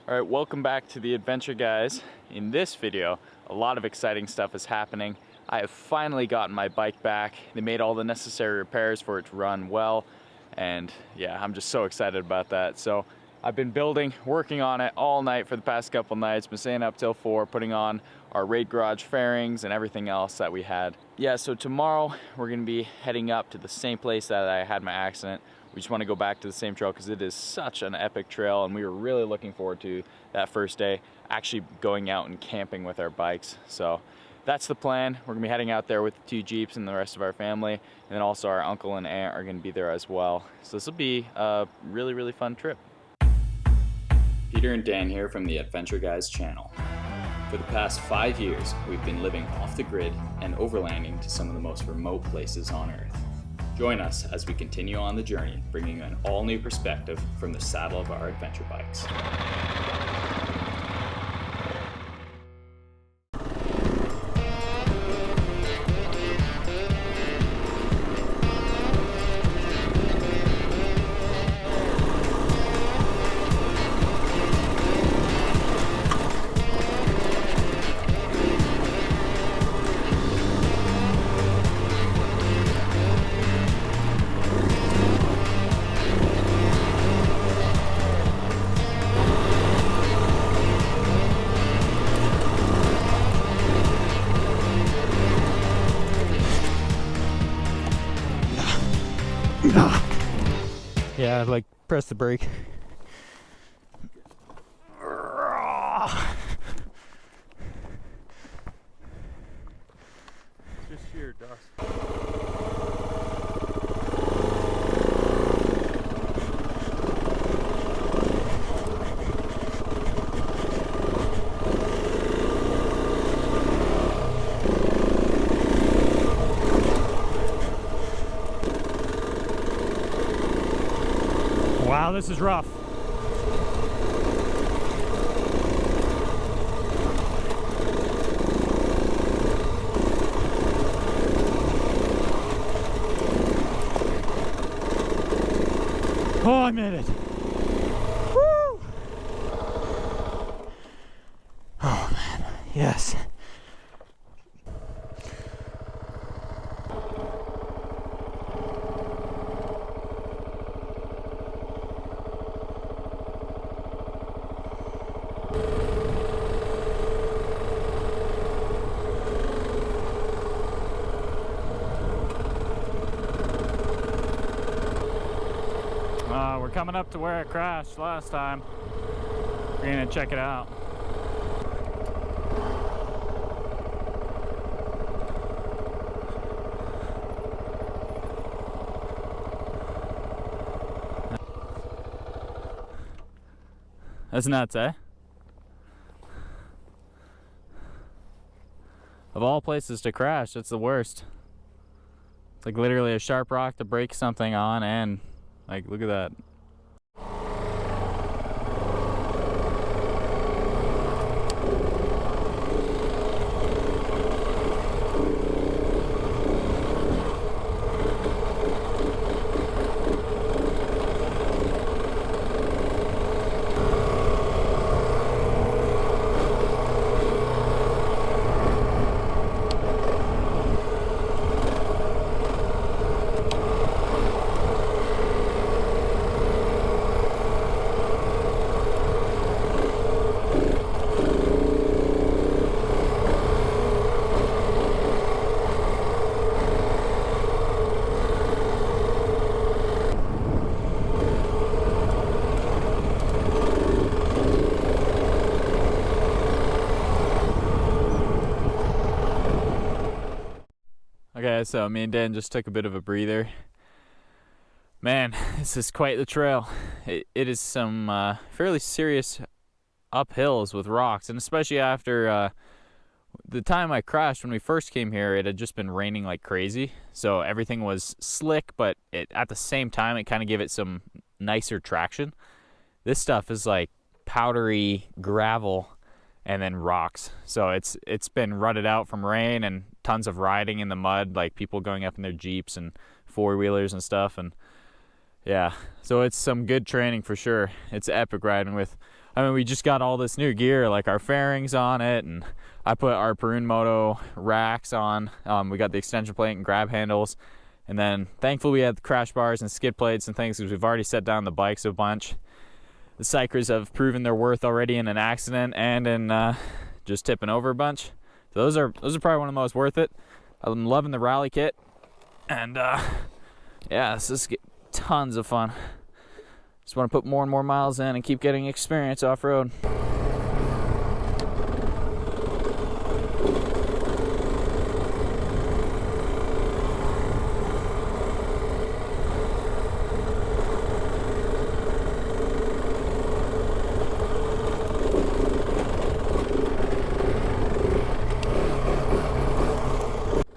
Alright, welcome back to the adventure, guys. In this video, a lot of exciting stuff is happening. I have finally gotten my bike back. They made all the necessary repairs for it to run well, and yeah, I'm just so excited about that. So I've been working on it all night for the past couple nights, been staying up till 4, putting on our raid garage fairings and everything else that we had. Yeah, so tomorrow we're gonna be heading up to the same place that I had my accident. We just want to go back to the same trail because it is such an epic trail, and we were really looking forward to that first day, actually going out and camping with our bikes. So that's the plan. We're gonna be heading out there with the 2 Jeeps and the rest of our family, and then also our uncle and aunt are gonna be there as well. So this will be a really, really fun trip. Peter and Dan here from the Adventure Guys channel. For the past 5 years, we've been living off the grid and overlanding to some of the most remote places on Earth. Join us as we continue on the journey, bringing an all-new perspective from the saddle of our adventure bikes. Yeah, like press the brake. Just sheer dust. Wow, this is rough. Oh, I made it. Woo! Oh man, yes. We're coming up to where it crashed last time. We're gonna check it out. That's nuts, eh? Of all places to crash, it's the worst. It's like literally a sharp rock to break something on, and like, look at that. Okay, so me and Dan just took a bit of a breather. Man, this is quite the trail. It is some fairly serious uphills with rocks, and especially after the time I crashed when we first came here, it had just been raining like crazy. So everything was slick, but at the same time, it kind of gave it some nicer traction. This stuff is like powdery gravel and then rocks. So it's been rutted out from rain and tons of riding in the mud, like people going up in their Jeeps and 4-wheelers and stuff. And yeah, so it's some good training for sure. It's epic riding with I mean, we just got all this new gear, like our fairings on it, and I put our Perun Moto racks on. We got the extension plate and grab handles, and then thankfully we had the crash bars and skid plates and things because we've already set down the bikes a bunch. The Cycras have proven their worth already in an accident and in just tipping over a bunch. So those are probably one of the most worth it. I'm loving the rally kit, and yeah, this is tons of fun. Just want to put more and more miles in and keep getting experience off-road.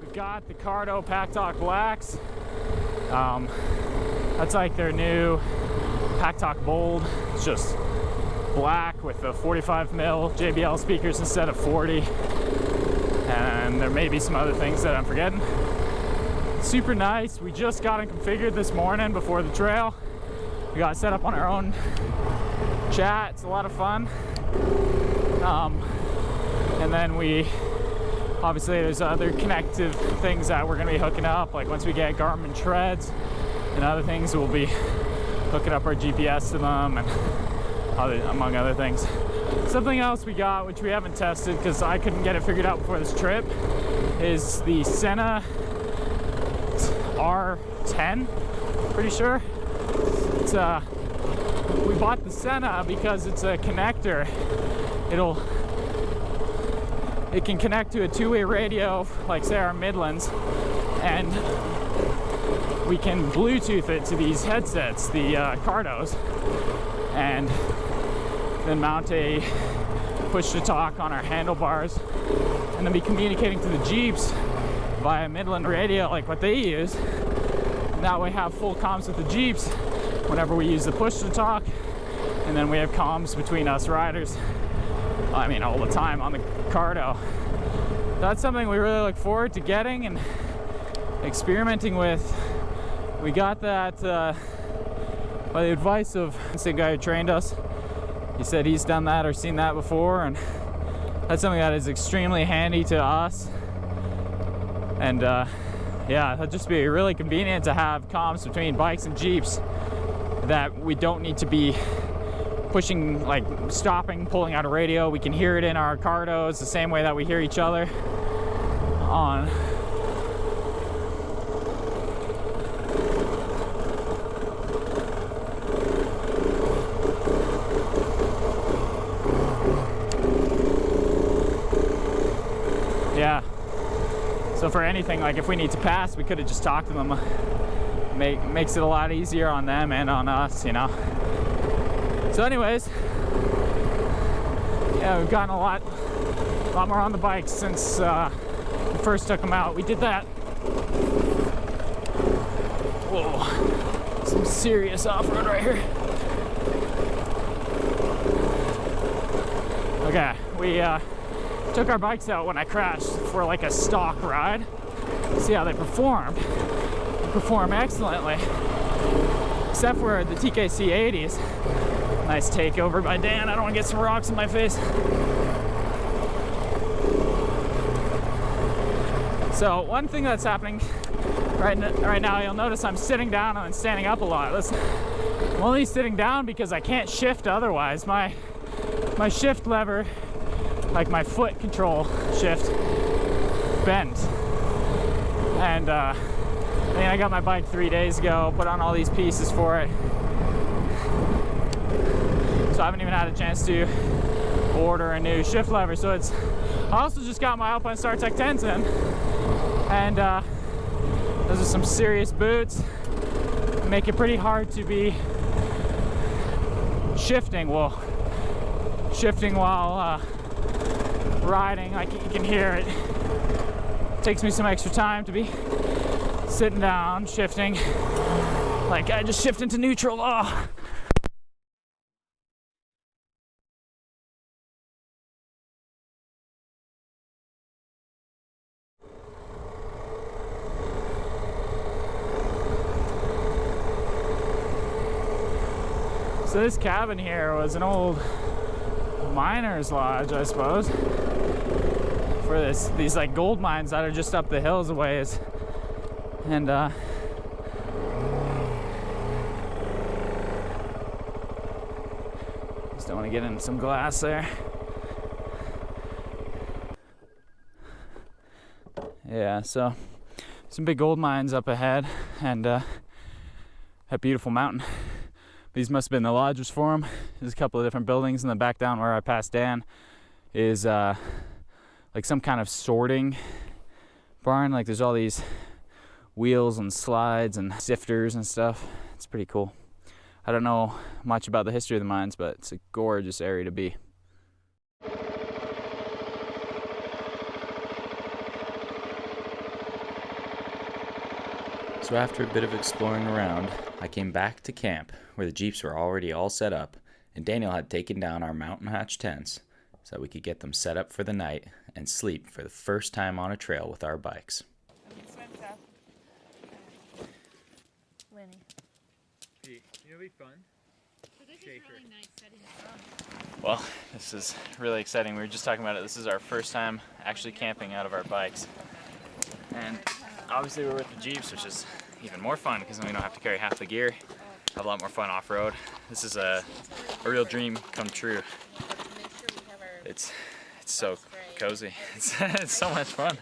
We've got the Cardo Pack Talk Blacks. That's like their new Pack Talk Bold. It's just black with the 45mm JBL speakers instead of 40. And there may be some other things that I'm forgetting. Super nice. We just got it configured this morning before the trail. We got set up on our own chat. It's a lot of fun. And then obviously there's other connective things that we're gonna be hooking up. Like once we get Garmin treads and other things, we'll be hooking up our GPS to them, and among other things. Something else we got, which we haven't tested because I couldn't get it figured out before this trip, is the Senna R10, pretty sure. It's we bought the Senna because it's a connector. It can connect to a two-way radio, like say our Midlands, and we can Bluetooth it to these headsets, the Cardos, and then mount a push-to-talk on our handlebars, and then be communicating to the Jeeps via Midland radio, like what they use. And that way have full comms with the Jeeps whenever we use the push-to-talk, and then we have comms between us riders, I mean all the time on the Cardo. That's something we really look forward to getting and experimenting with. We got that by the advice of the guy who trained us. He said he's done that or seen that before, and that's something that is extremely handy to us. And yeah, that'd just be really convenient to have comms between bikes and Jeeps that we don't need to be pushing, like stopping, pulling out a radio. We can hear it in our Cardos the same way that we hear each other on. Yeah. So for anything, like if we need to pass, we could have just talked to them. Makes it a lot easier on them and on us, you know. So anyways, yeah, we've gotten a lot more on the bikes since we first took them out. We did that. Whoa, some serious off-road right here. Okay, we took our bikes out when I crashed for like a stock ride. See how they performed. They perform excellently, except for the TKC 80s. Nice takeover by Dan. I don't want to get some rocks in my face. So one thing that's happening right now, you'll notice I'm sitting down and standing up a lot. Listen, I'm only sitting down because I can't shift otherwise. My shift lever, like my foot control shift, bent. And I mean, I got my bike 3 days ago, put on all these pieces for it. So I haven't even had a chance to order a new shift lever. So I also just got my Alpine StarTech 10s in. And those are some serious boots. Make it pretty hard to be shifting. Well, shifting while riding, like you can hear it. Takes me some extra time to be sitting down, shifting. Like I just shift into neutral. Oh. So this cabin here was an old miner's lodge, I suppose, for these like gold mines that are just up the hills a ways. And just don't want to get in some glass there. Yeah, so some big gold mines up ahead, and that beautiful mountain. These must have been the lodges for them. There's a couple of different buildings, and then back down where I passed Dan is like some kind of sorting barn. Like there's all these wheels and slides and sifters and stuff. It's pretty cool. I don't know much about the history of the mines, but it's a gorgeous area to be. So after a bit of exploring around, I came back to camp where the Jeeps were already all set up, and Daniel had taken down our mountain hatch tents so that we could get them set up for the night and sleep for the first time on a trail with our bikes. Winnie. Hey, it'll be fun. So this is really nice setting up. Well, this is really exciting. We were just talking about it. This is our first time actually camping out of our bikes. And obviously we're with the Jeeps, which is even more fun because then we don't have to carry half the gear. Have a lot more fun off-road. This is a real dream come true. It's so cozy. It's so much fun.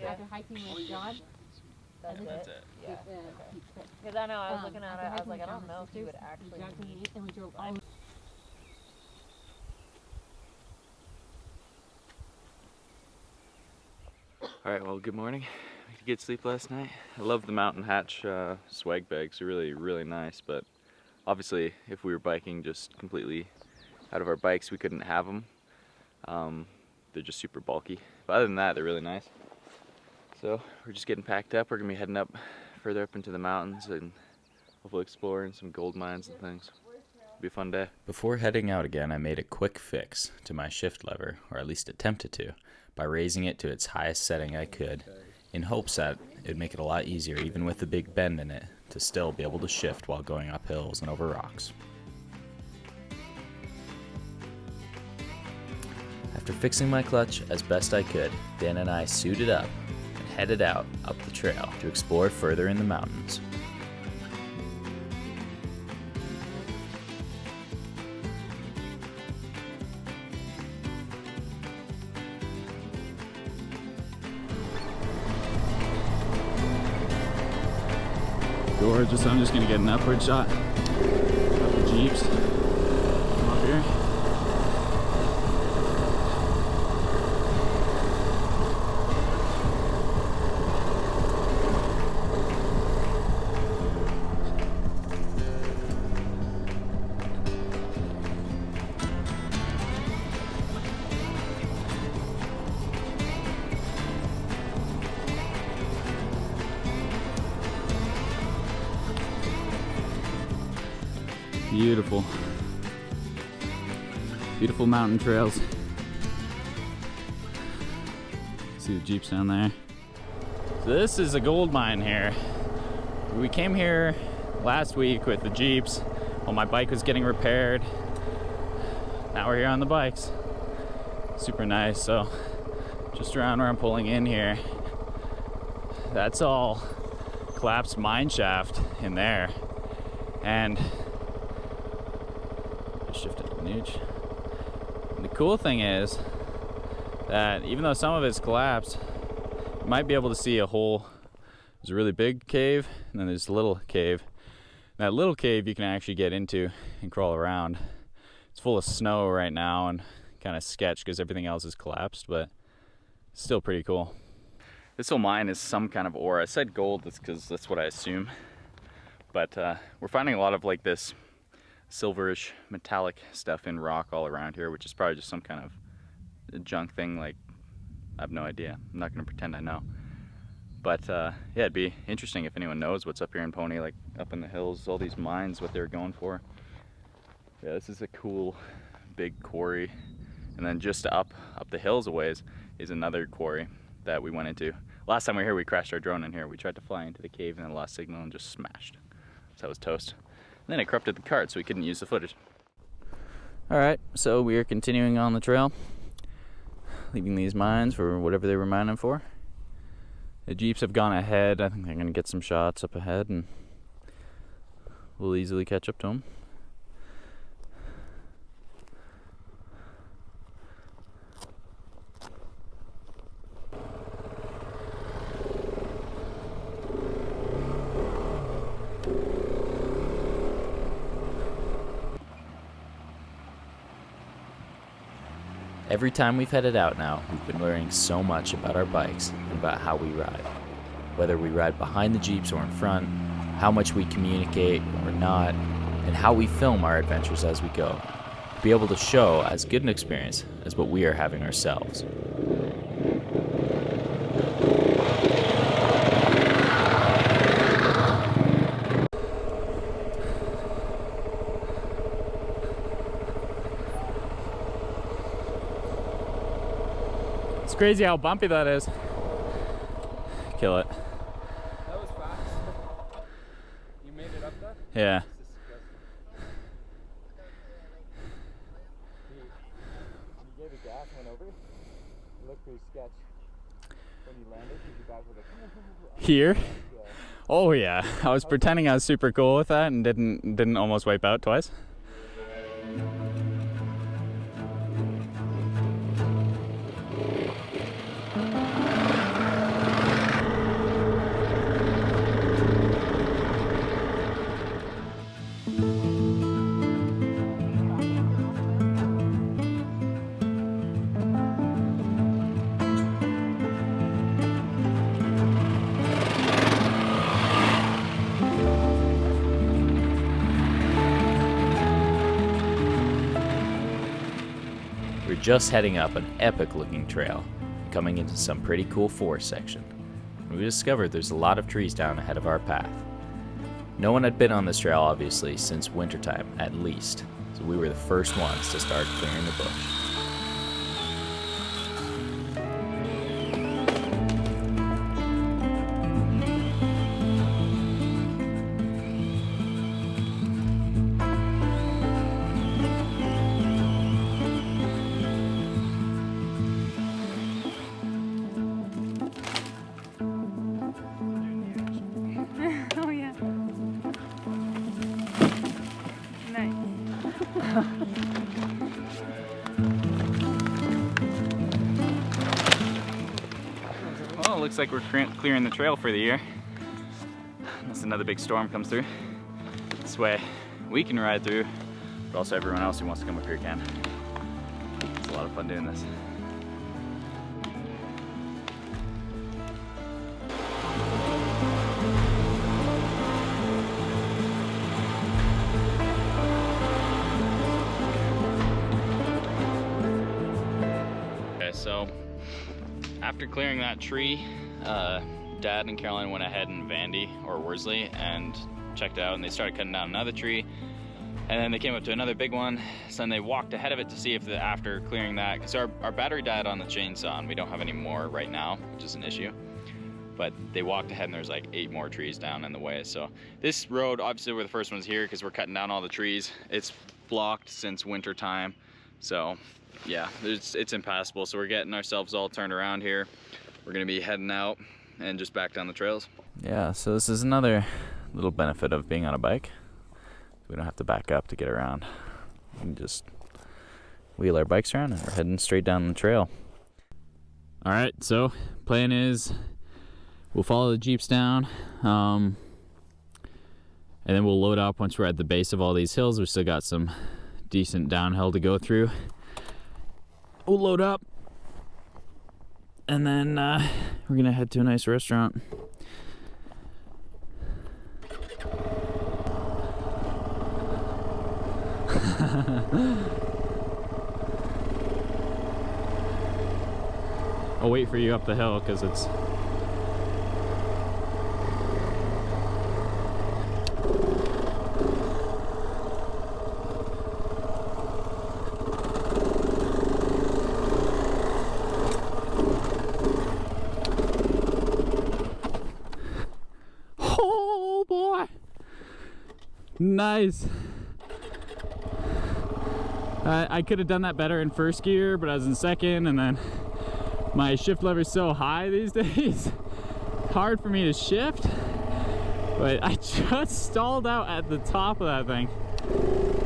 After hiking with John. That's it. Yeah. Because I know I was looking at it, I was like, I don't know if he would actually. And we drove all. Alright, well, good morning. We had a good sleep last night. I love the Mountain Hatch swag bags. They're really, really nice, but obviously if we were biking just completely out of our bikes, we couldn't have them. They're just super bulky. But other than that, they're really nice. So we're just getting packed up. We're gonna be heading up further up into the mountains and hopefully exploring some gold mines and things. It'll be a fun day. Before heading out again, I made a quick fix to my shift lever, or at least attempted to, by raising it to its highest setting I could, in hopes that it would make it a lot easier, even with the big bend in it, to still be able to shift while going up hills and over rocks. After fixing my clutch as best I could, Dan and I suited up and headed out up the trail to explore further in the mountains. Gorgeous. I'm just gonna get an upward shot of the Jeeps from up here. Beautiful. Beautiful mountain trails. See the Jeeps down there. So this is a gold mine here. We came here last week with the Jeeps while my bike was getting repaired. Now we're here on the bikes. Super nice. So just around where I'm pulling in here, that's all collapsed mine shaft in there. And shifted to nooch. And the cool thing is that even though some of it's collapsed, you might be able to see a hole. There's a really big cave, and then there's a little cave. And that little cave you can actually get into and crawl around. It's full of snow right now and kind of sketch because everything else is collapsed, but it's still pretty cool. This whole mine is some kind of ore. I said gold because that's what I assume. But we're finding a lot of like this silverish metallic stuff in rock all around here, which is probably just some kind of junk thing. Like, I have no idea. I'm not gonna pretend I know. But yeah, it'd be interesting if anyone knows what's up here in Pony, like up in the hills, all these mines, what they're going for. Yeah, this is a cool big quarry. And then just up the hills a ways is another quarry that we went into. Last time we were here, we crashed our drone in here. We tried to fly into the cave and then lost signal and just smashed. so that was toast. And then it corrupted the card, so we couldn't use the footage. Alright, so we are continuing on the trail, leaving these mines for whatever they were mining for. The Jeeps have gone ahead. I think they're going to get some shots up ahead, and we'll easily catch up to them. Every time we've headed out now, we've been learning so much about our bikes and about how we ride. Whether we ride behind the Jeeps or in front, how much we communicate or not, and how we film our adventures as we go. To be able to show as good an experience as what we are having ourselves. It's crazy how bumpy that is. Kill it. That was fast. You made it up there? Yeah. You gave a gas, went over. It looked pretty sketch. When you landed, you back with a Here? Oh yeah. I was pretending I was super cool with that and didn't almost wipe out twice. We're just heading up an epic looking trail, coming into some pretty cool forest section. We discovered there's a lot of trees down ahead of our path. No one had been on this trail obviously since wintertime at least, so we were the first ones to start clearing the bush. Oh yeah. Nice. Well, it looks like we're clearing the trail for the year. Unless another big storm comes through. This way we can ride through, but also everyone else who wants to come up here can. It's a lot of fun doing this. Okay, so after clearing that tree, Dad and Caroline went ahead and Vandy or Worsley and checked out, and they started cutting down another tree, and then they came up to another big one. So then they walked ahead of it to see if after clearing that, because our battery died on the chainsaw and we don't have any more right now, which is an issue, but they walked ahead and there's like 8 more trees down in the way. So this road, obviously we're the first ones here because we're cutting down all the trees. It's blocked since winter time, so yeah, it's impassable. So we're getting ourselves all turned around here. We're gonna be heading out and just back down the trails. Yeah, so this is another little benefit of being on a bike. We don't have to back up to get around. We can just wheel our bikes around and we're heading straight down the trail. Alright, so plan is we'll follow the Jeeps down, and then we'll load up once we're at the base of all these hills. We've still got some decent downhill to go through. We'll load up, and then we're gonna head to a nice restaurant. I'll wait for you up the hill because it's oh boy. Nice. I could have done that better in first gear, but I was in second, and then my shift lever's so high these days. Hard for me to shift, but I just stalled out at the top of that thing.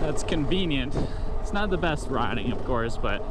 That's convenient. It's not the best riding, of course, but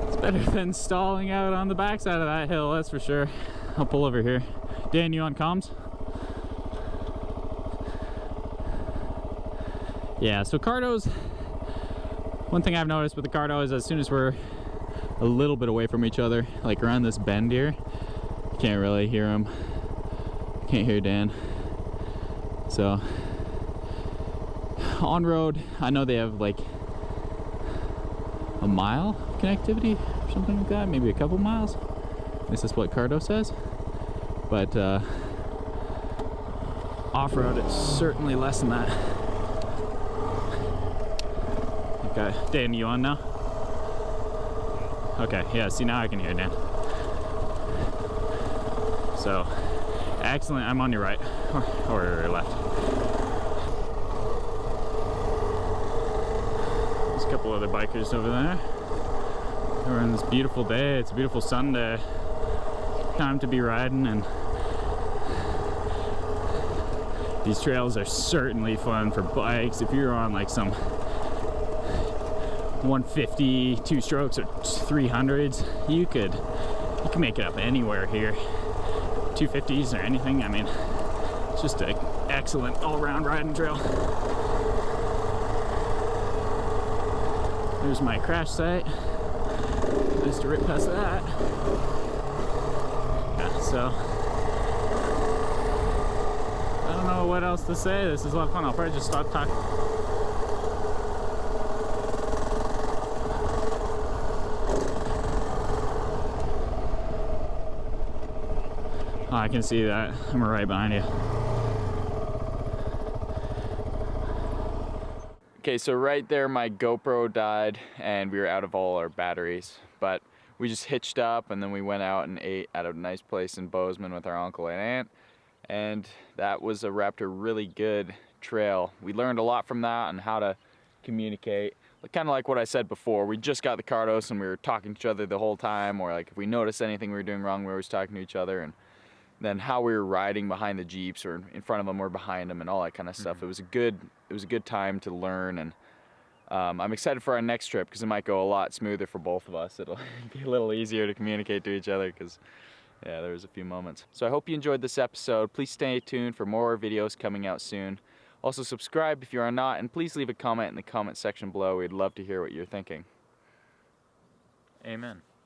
it's better than stalling out on the backside of that hill, that's for sure. I'll pull over here. Dan, you on comms? Yeah, so Cardos, one thing I've noticed with the Cardo is as soon as we're a little bit away from each other, like around this bend here, you can't really hear him. Can't hear Dan. So, on road, I know they have like a mile of connectivity or something like that, maybe a couple miles. This is what Cardo says. But off-road, it's certainly less than that. Okay, Dan, you on now? Okay, yeah, see, now I can hear Dan. So, excellent, I'm on your right, or your left. There's a couple other bikers over there. We're on this beautiful day, it's a beautiful Sunday. Time to be riding, and these trails are certainly fun for bikes. If you're on like some 150 two strokes or 300s, you can make it up anywhere here. 250s or anything. I mean, it's just an excellent all-around riding trail. There's my crash site. Just to rip past that. Yeah, so I don't know what else to say. This is a lot of fun. I'll probably just stop talking. Oh, I can see that. I'm right behind you. Okay, so right there my GoPro died and we were out of all our batteries, but we just hitched up and then we went out and ate at a nice place in Bozeman with our uncle and aunt, and that was a Raptor really good trail. We learned a lot from that on how to communicate. Kind of like what I said before, we just got the Cardos and we were talking to each other the whole time, or like if we noticed anything we were doing wrong, we were always talking to each other, and then how we were riding behind the Jeeps or in front of them or behind them and all that kind of stuff. It was a good time to learn, and I'm excited for our next trip because it might go a lot smoother for both of us. It'll be a little easier to communicate to each other because, yeah, there was a few moments. So I hope you enjoyed this episode. Please stay tuned for more videos coming out soon. Also subscribe if you are not, and please leave a comment in the comment section below. We'd love to hear what you're thinking. Amen.